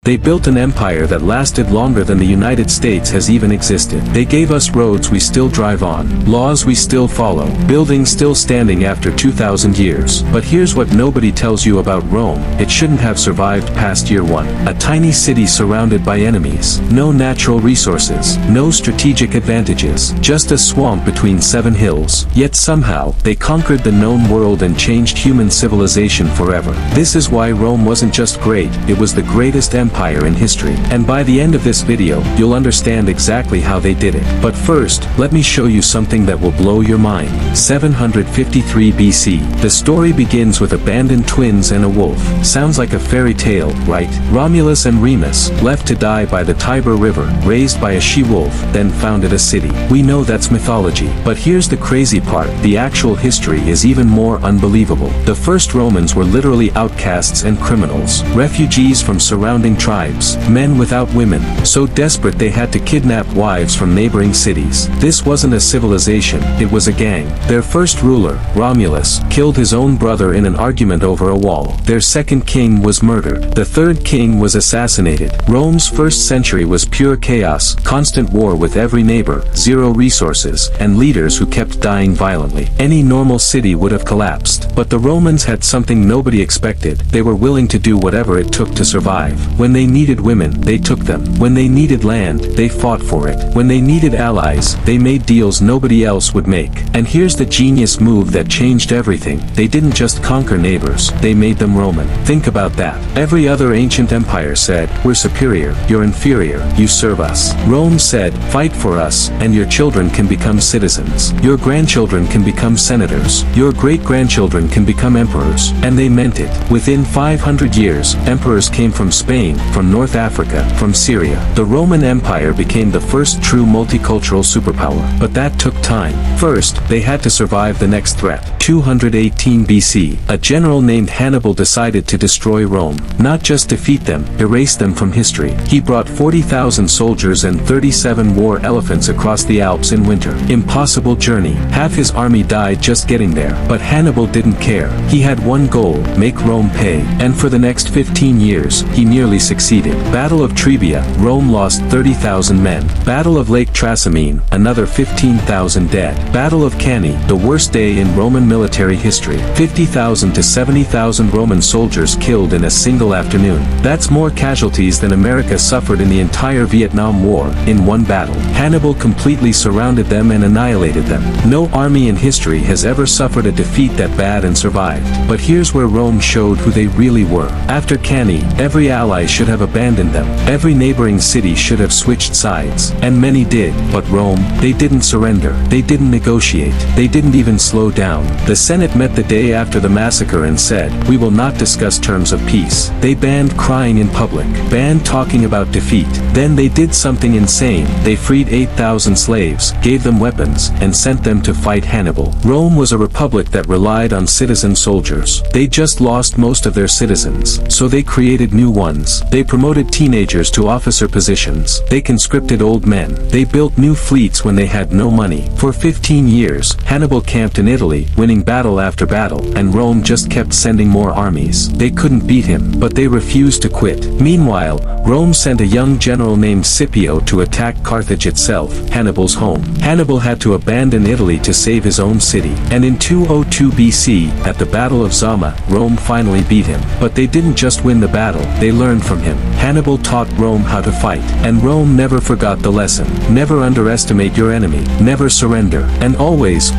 They built an empire that lasted longer than the United States has even existed. They gave us roads we still drive on, laws we still follow, buildings still standing after 2,000 years. But here's what nobody tells you about Rome: it shouldn't have survived past year one. A tiny city surrounded by enemies, no natural resources, no strategic advantages, just a swamp between 7 hills. Yet somehow, they conquered the known world and changed human civilization forever. This is why Rome wasn't just great, it was the greatest empire in history. And by the end of this video, you'll understand exactly how they did it. But first, let me show you something that will blow your mind. 753 BC. The story begins with abandoned twins and a wolf. Sounds like a fairy tale, right? Romulus and Remus, left to die by the Tiber River, raised by a she-wolf, then founded a city. We know that's mythology. But here's the crazy part: the actual history is even more unbelievable. The first Romans were literally outcasts and criminals, refugees from surrounding tribes, men without women, so desperate they had to kidnap wives from neighboring cities. This wasn't a civilization, it was a gang. Their first ruler, Romulus, killed his own brother in an argument over a wall. Their second king was murdered. The third king was assassinated. Rome's first century was pure chaos, constant war with every neighbor, zero resources, and leaders who kept dying violently. Any normal city would have collapsed. But the Romans had something nobody expected: they were willing to do whatever it took to survive. When they needed women, they took them. When they needed land, they fought for it. When they needed allies, they made deals nobody else would make. And here's the genius move that changed everything: they didn't just conquer neighbors, they made them Roman. Think about that. Every other ancient empire said, "We're superior, you're inferior, you serve us." Rome said, "Fight for us, and your children can become citizens. Your grandchildren can become senators. Your great-grandchildren can become emperors." And they meant it. Within 500 years, emperors came from Spain, from North Africa, from Syria. The Roman Empire became the first true multicultural superpower. But that took time. First, they had to survive the next threat. 218 BC, a general named Hannibal decided to destroy Rome. Not just defeat them, erase them from history. He brought 40,000 soldiers and 37 war elephants across the Alps in winter. Impossible journey. Half his army died just getting there. But Hannibal didn't care. He had one goal: make Rome pay. And for the next 15 years, he nearly succeeded. Battle of Trebia, Rome lost 30,000 men. Battle of Lake Trasimene, another 15,000 dead. Battle of Cannae, the worst day in Roman military history. 50,000 to 70,000 Roman soldiers killed in a single afternoon. That's more casualties than America suffered in the entire Vietnam War, in one battle. Hannibal completely surrounded them and annihilated them. No army in history has ever suffered a defeat that bad and survived. But here's where Rome showed who they really were. After Cannae, every ally should have abandoned them. Every neighboring city should have switched sides. And many did. But Rome, they didn't surrender. They didn't negotiate. They didn't even slow down. The Senate met the day after the massacre and said, "We will not discuss terms of peace." They banned crying in public, banned talking about defeat. Then they did something insane. They freed 8,000 slaves, gave them weapons, and sent them to fight Hannibal. Rome was a republic that relied on citizen soldiers. They just lost most of their citizens, so they created new ones. They promoted teenagers to officer positions. They conscripted old men. They built new fleets when they had no money. For 15 years, Hannibal camped in Italy, winning battle after battle, and Rome just kept sending more armies. They couldn't beat him, but they refused to quit. Meanwhile, Rome sent a young general named Scipio to attack Carthage itself, Hannibal's home. Hannibal had to abandon Italy to save his own city. And in 202 BC, at the Battle of Zama, Rome finally beat him. But they didn't just win the battle, they learned from him. Hannibal taught Rome how to fight. And Rome never forgot the lesson. Never underestimate your enemy. Never surrender. And always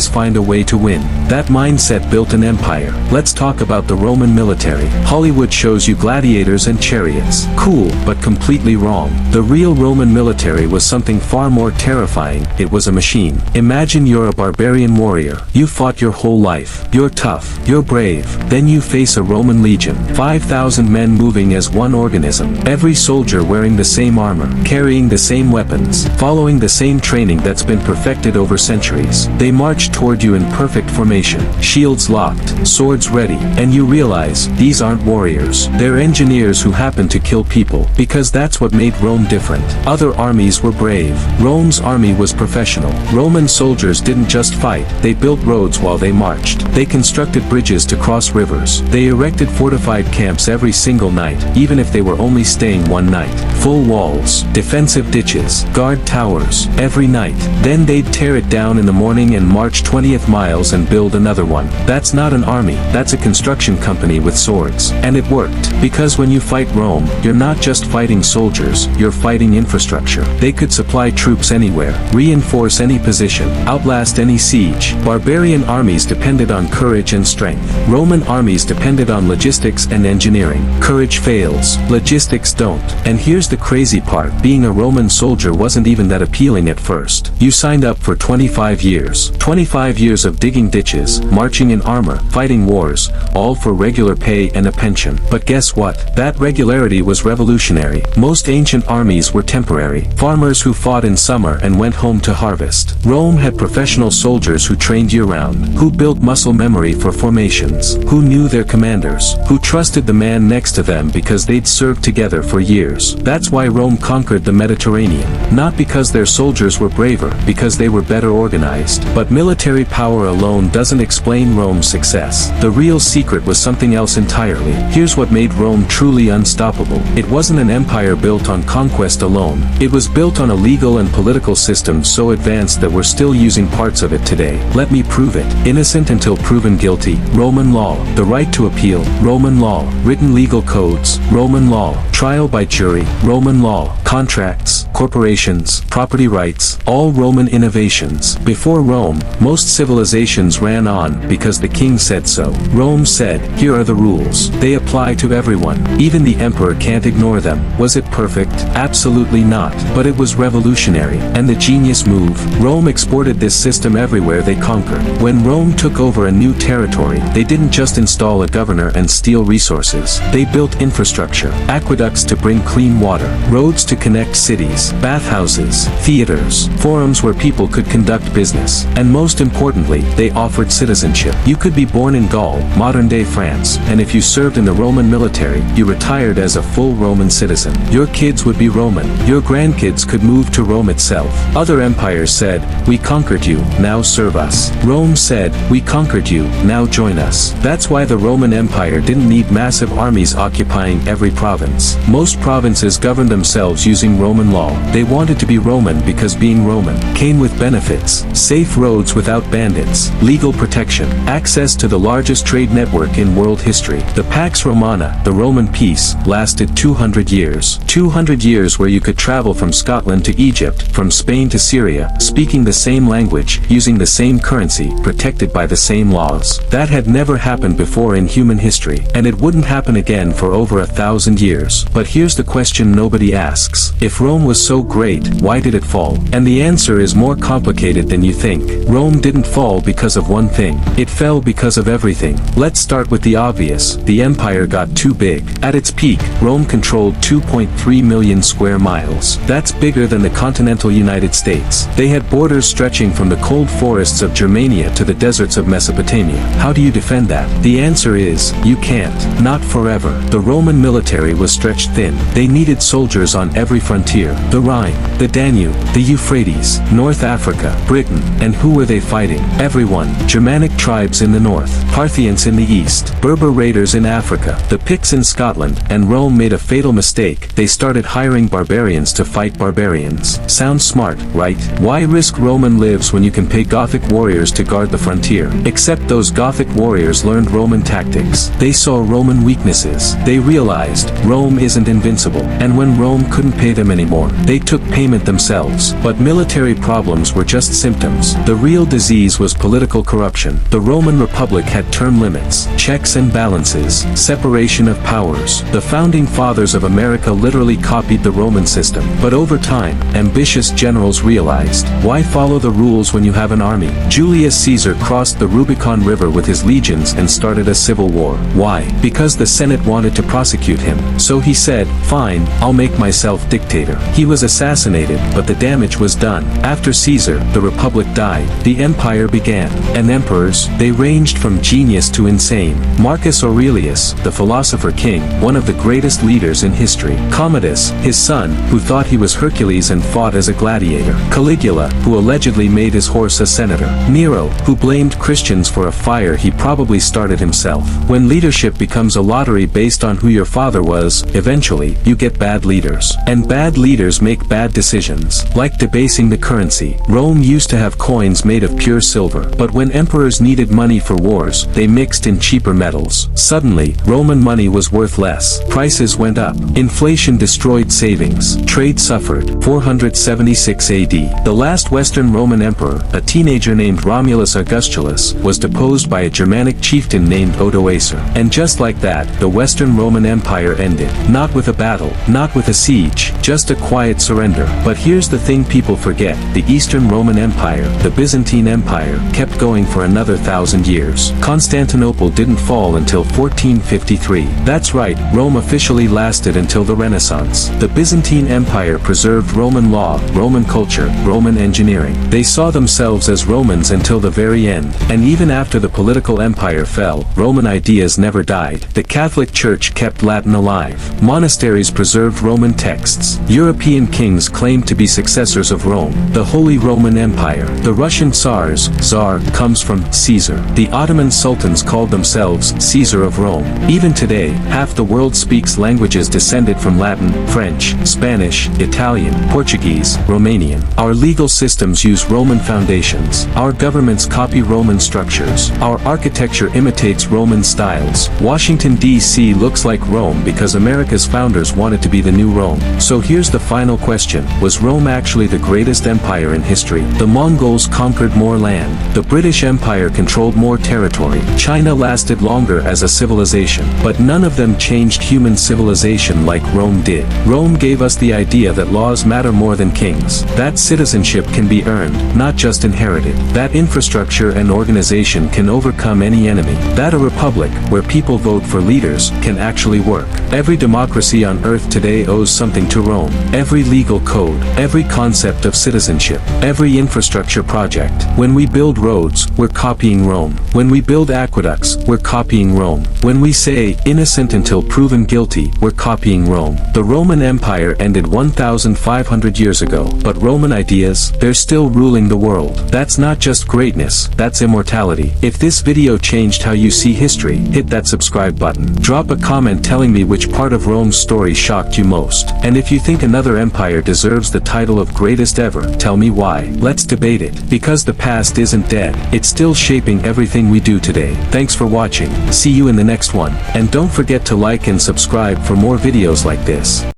find a way to win. That mindset built an empire. Let's talk about the Roman military. Hollywood shows you gladiators and chariots. Cool, but completely wrong. The real Roman military was something far more terrifying. It was a machine. Imagine you're a barbarian warrior. You fought your whole life. You're tough. You're brave. Then you face a Roman legion. 5,000 men moving as one organism. Every soldier wearing the same armor, carrying the same weapons, following the same training that's been perfected over centuries. They march toward you in perfect formation, shields locked, swords ready, and you realize, these aren't warriors. They're engineers who happen to kill people. people, because that's what made Rome different. Other armies were brave. Rome's army was professional. Roman soldiers didn't just fight, they built roads while they marched. They constructed bridges to cross rivers. They erected fortified camps every single night, even if they were only staying one night. Full walls, defensive ditches, guard towers, every night. Then they'd tear it down in the morning and march 20th miles and build another one. That's not an army, that's a construction company with swords. And it worked. Because when you fight Rome, you're not just fighting soldiers, you're fighting infrastructure. They could supply troops anywhere, reinforce any position, outlast any siege. Barbarian armies depended on courage and strength. Roman armies depended on logistics and engineering. Courage fails, logistics don't. And here's the crazy part, being a Roman soldier wasn't even that appealing at first. You signed up for 25 years. 25 years of digging ditches, marching in armor, fighting wars, all for regular pay and a pension. But guess what? That regularity was revolutionary. Most ancient armies were temporary. Farmers who fought in summer and went home to harvest. Rome had professional soldiers who trained year-round, who built muscle memory for formations, who knew their commanders, who trusted the man next to them because they'd served together for years. That's why Rome conquered the Mediterranean. Not because their soldiers were braver, because they were better organized. But military power alone doesn't explain Rome's success. The real secret was something else entirely. Here's what made Rome truly unstoppable. It wasn't an empire built on conquest alone. It was built on a legal and political system so advanced that we're still using parts of it today. Let me prove it. Innocent until proven guilty. Roman law. The right to appeal. Roman law. Written legal codes. Roman law. Trial by jury. Roman law. Contracts, corporations, property rights, all Roman innovations. Before Rome, most civilizations ran on because the king said so. Rome said, here are the rules. They apply to everyone. Even the emperor can't ignore them. Was it perfect? Absolutely not. But it was revolutionary. And the genius move? Rome exported this system everywhere they conquered. When Rome took over a new territory, they didn't just install a governor and steal resources. They built infrastructure, aqueducts to bring clean water, roads to connect cities, bathhouses, theaters, forums where people could conduct business. And most importantly, they offered citizenship. You could be born in Gaul, modern-day France, and if you served in the Roman military, you retired as a full Roman citizen. Your kids would be Roman. Your grandkids could move to Rome itself. Other empires said, we conquered you, now serve us. Rome said, we conquered you, now join us. That's why the Roman Empire didn't need massive armies occupying every province. Most provinces governed themselves using Roman law. They wanted to be Roman because being Roman came with benefits, safe roads without bandits, legal protection, access to the largest trade network in world history. The Pax Romana, the Roman peace, lasted 200 years. 200 years where you could travel from Scotland to Egypt, from Spain to Syria, speaking the same language, using the same currency, protected by the same laws. That had never happened before in human history, and it wouldn't happen again for over 1,000 years. But here's the question nobody asks. If Rome was so great, why did it fall? And the answer is more complicated than you think. Rome didn't fall because of one thing. It fell because of everything. Let's start with the obvious. The empire got too big. At its peak, Rome controlled 2.3 million square miles. That's bigger than the continental United States. They had borders stretching from the cold forests of Germania to the deserts of Mesopotamia. How do you defend that? The answer is, you can't. Not forever. The Roman military was stretched thin. They needed soldiers on every frontier. The Rhine, the Danube, the Euphrates, North Africa, Britain, and who were they fighting? Everyone. Germanic tribes in the north, Parthians in the east, Berber raiders in Africa, the Picts in Scotland, and Rome made a fatal mistake. They started hiring barbarians to fight barbarians. Sounds smart, right? Why risk Roman lives when you can pay Gothic warriors to guard the frontier? Except those Gothic warriors learned Roman tactics. They saw Roman weaknesses. They realized, Rome isn't invincible. And when Rome couldn't pay them anymore, they took payment themselves. But military problems were just symptoms. The real disease was political corruption. The Roman Republic had term limits, checks and balances, separation of powers. The founding fathers of America literally copied the Roman system. But over time, ambitious generals realized, why follow the rules when you have an army? Julius Caesar crossed the Rubicon River with his legions and started a civil war. Why? Because the Senate wanted to prosecute him. So he said, fine, I'll make myself dictator. He was assassinated, but the damage was done. After Caesar, the Republic died. The empire began. And emperors, they ranged from genius to insane. Marcus Aurelius, the philosopher king, one of the greatest leaders in history. Commodus, his son, who thought he was Hercules and fought as a gladiator. Caligula, who allegedly made his horse a senator. Nero, who blamed Christians for a fire he probably started himself. When leadership becomes a lottery based on who your father was, eventually, you get bad leaders. And bad leaders make bad decisions, like debasing the currency. Rome used to have coins made of pure silver, but when emperors needed money for wars, they mixed in cheaper metals. Suddenly, Roman money was worth less. Prices went up. Inflation destroyed savings. Trade suffered. 476 AD. The last Western Roman emperor, a teenager named Romulus Augustulus, was deposed by a Germanic chieftain named Odoacer. And just like that, the Western Roman Empire ended. Not with a battle, not with a siege, just a quiet surrender. But here's the thing people forget, the Eastern Roman Empire, the Byzantine Empire, kept going for another 1,000 years. Constantinople didn't fall until 1453. That's right, Rome officially lasted until the Renaissance. The Byzantine Empire preserved Roman law, Roman culture, Roman engineering. They saw themselves as Romans until the very end. And even after the political empire fell, Roman ideas never died. The Catholic Church kept Latin alive. Monasteries preserved Roman texts. European kings claimed to be successors of Rome. The Holy Roman Empire. The Russian Tsar comes from Caesar. The Ottoman sultans called themselves Caesar of Rome. Even today, half the world speaks languages descended from Latin, French, Spanish, Italian, Portuguese, Romanian. Our legal systems use Roman foundations. Our governments copy Roman structures. Our architecture imitates Roman styles. Washington, D.C. looks like Rome because America's founders wanted to be the new Rome. So here's the final question. Was Rome actually the greatest empire in history? The Mongols conquered more land. The British Empire controlled more territory. China lasted longer as a civilization. But none of them changed human civilization like Rome did. Rome gave us the idea that laws matter more than kings. That citizenship can be earned, not just inherited. That infrastructure and organization can overcome any enemy. That a republic, where people vote for leaders, can actually work. Every democracy on earth today owes something to Rome. Every legal code, every concept of citizenship, every infrastructure project. When we build roads, we're copying Rome. When we build aqueducts, we're copying Rome. When we say, innocent until proven guilty, we're copying Rome. The Roman Empire ended 1,500 years ago, but Roman ideas, they're still ruling the world. That's not just greatness, that's immortality. If this video changed how you see history, hit that subscribe button. Drop a comment telling me which part of Rome's story shocked you most. And if you think another empire deserves the title of greatest ever, tell me why. Let's debate it. Because the past isn't dead, it's still shaping everything we do today. Thanks for watching. See you in the next one. And don't forget to like and subscribe for more videos like this.